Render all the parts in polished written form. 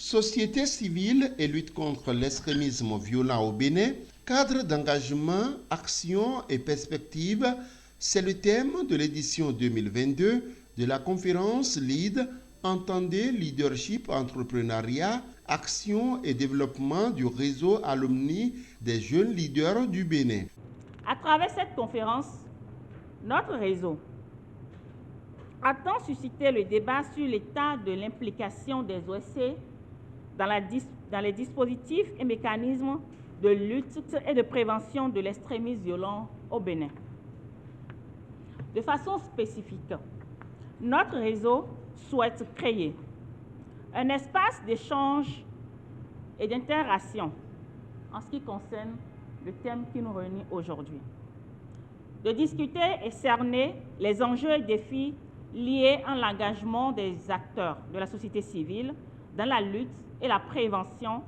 Société civile et lutte contre l'extrémisme violent au Bénin, cadre d'engagement, action et perspective, c'est le thème de l'édition 2022 de la conférence LEAD, Entendez leadership, entrepreneuriat, action et développement du réseau alumni des jeunes leaders du Bénin. À travers cette conférence, notre réseau attend susciter le débat sur l'état de l'implication des OSC dans les dispositifs et mécanismes de lutte et de prévention de l'extrémisme violent au Bénin. De façon spécifique, notre réseau souhaite créer un espace d'échange et d'interaction en ce qui concerne le thème qui nous réunit aujourd'hui. De discuter et cerner les enjeux et défis liés à l'engagement des acteurs de la société civile dans la lutte et la prévention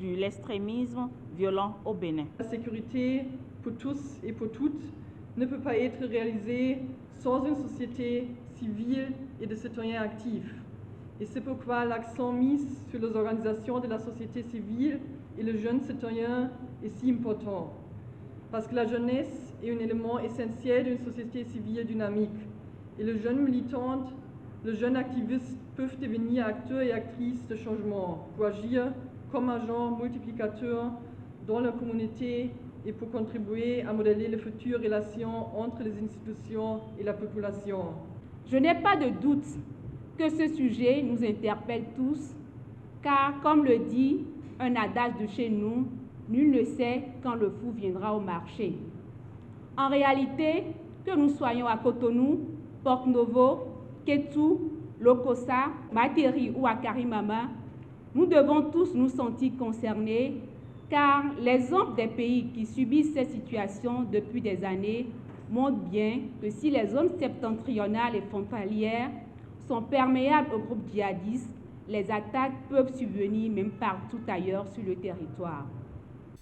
de l'extrémisme violent au Bénin. La sécurité pour tous et pour toutes ne peut pas être réalisée sans une société civile et de citoyens actifs. Et c'est pourquoi l'accent mis sur les organisations de la société civile et le jeune citoyen est si important. Parce que la jeunesse est un élément essentiel d'une société civile dynamique. Et le jeune militant, le jeune activiste peuvent devenir acteurs et actrices de changement pour agir comme agents multiplicateurs dans leur communauté et pour contribuer à modeler les futures relations entre les institutions et la population. Je n'ai pas de doute que ce sujet nous interpelle tous, car comme le dit un adage de chez nous, nul ne sait quand le fou viendra au marché. En réalité, que nous soyons à Cotonou, Porto-Novo, Kétou, Lokossa, Materi ou à Karimama, nous devons tous nous sentir concernés, car l'exemple des pays qui subissent ces situations depuis des années montre bien que si les zones septentrionales et frontalières sont perméables aux groupes djihadistes, les attaques peuvent subvenir même partout ailleurs sur le territoire.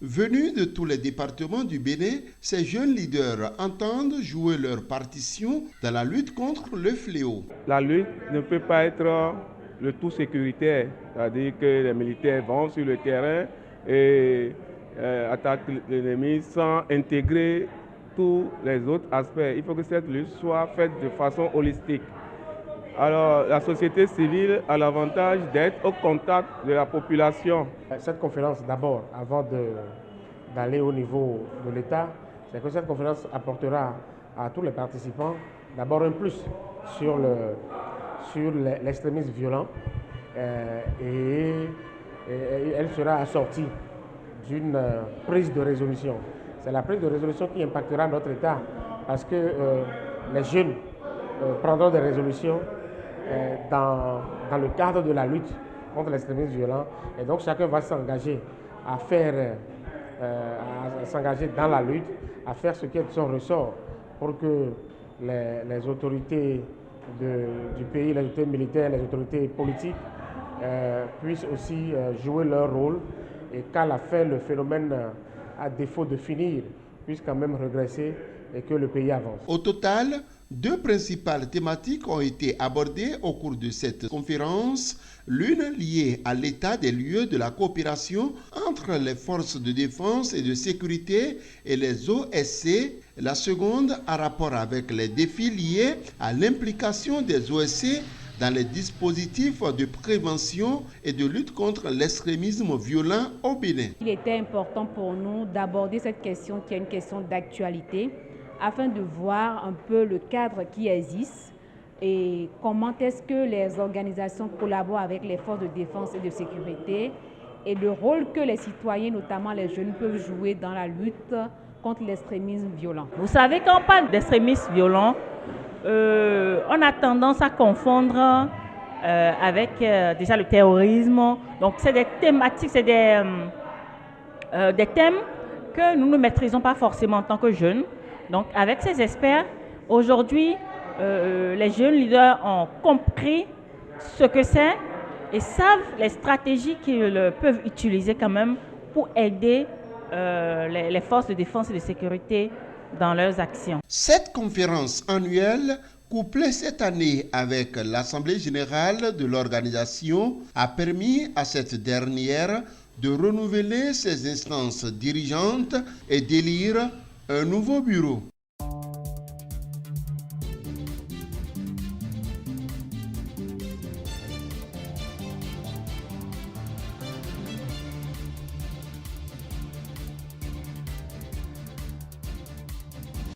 Venus de tous les départements du Bénin, ces jeunes leaders entendent jouer leur partition dans la lutte contre le fléau. La lutte ne peut pas être le tout sécuritaire, c'est-à-dire que les militaires vont sur le terrain et attaquent l'ennemi sans intégrer tous les autres aspects. Il faut que cette lutte soit faite de façon holistique. Alors, la société civile a l'avantage d'être au contact de la population. Cette conférence, d'abord, avant d'aller au niveau de l'État, c'est que cette conférence apportera à tous les participants d'abord un plus sur l'extrémisme violent et elle sera assortie d'une prise de résolution. C'est la prise de résolution qui impactera notre État parce que les jeunes prendront des résolutions dans le cadre de la lutte contre l'extrémisme violent. Et donc chacun va s'engager à s'engager dans la lutte, à faire ce qui est de son ressort pour que les autorités du pays, les autorités militaires, les autorités politiques puissent aussi jouer leur rôle et qu'à la fin le phénomène, à défaut de finir, puisse quand même regresser et que le pays avance. Au total, 2 principales thématiques ont été abordées au cours de cette conférence, l'une liée à l'état des lieux de la coopération entre les forces de défense et de sécurité et les OSC, la seconde en rapport avec les défis liés à l'implication des OSC dans les dispositifs de prévention et de lutte contre l'extrémisme violent au Bénin. Il était important pour nous d'aborder cette question qui est une question d'actualité, afin de voir un peu le cadre qui existe et comment est-ce que les organisations collaborent avec les forces de défense et de sécurité et le rôle que les citoyens, notamment les jeunes, peuvent jouer dans la lutte contre l'extrémisme violent. Vous savez, quand on parle d'extrémisme violent, on a tendance à confondre avec déjà le terrorisme. Donc c'est des thématiques, c'est des thèmes que nous ne maîtrisons pas forcément en tant que jeunes. Donc avec ces experts, aujourd'hui, les jeunes leaders ont compris ce que c'est et savent les stratégies qu'ils peuvent utiliser quand même pour aider les forces de défense et de sécurité dans leurs actions. Cette conférence annuelle couplé cette année avec l'Assemblée générale de l'organisation, a permis à cette dernière de renouveler ses instances dirigeantes et d'élire un nouveau bureau.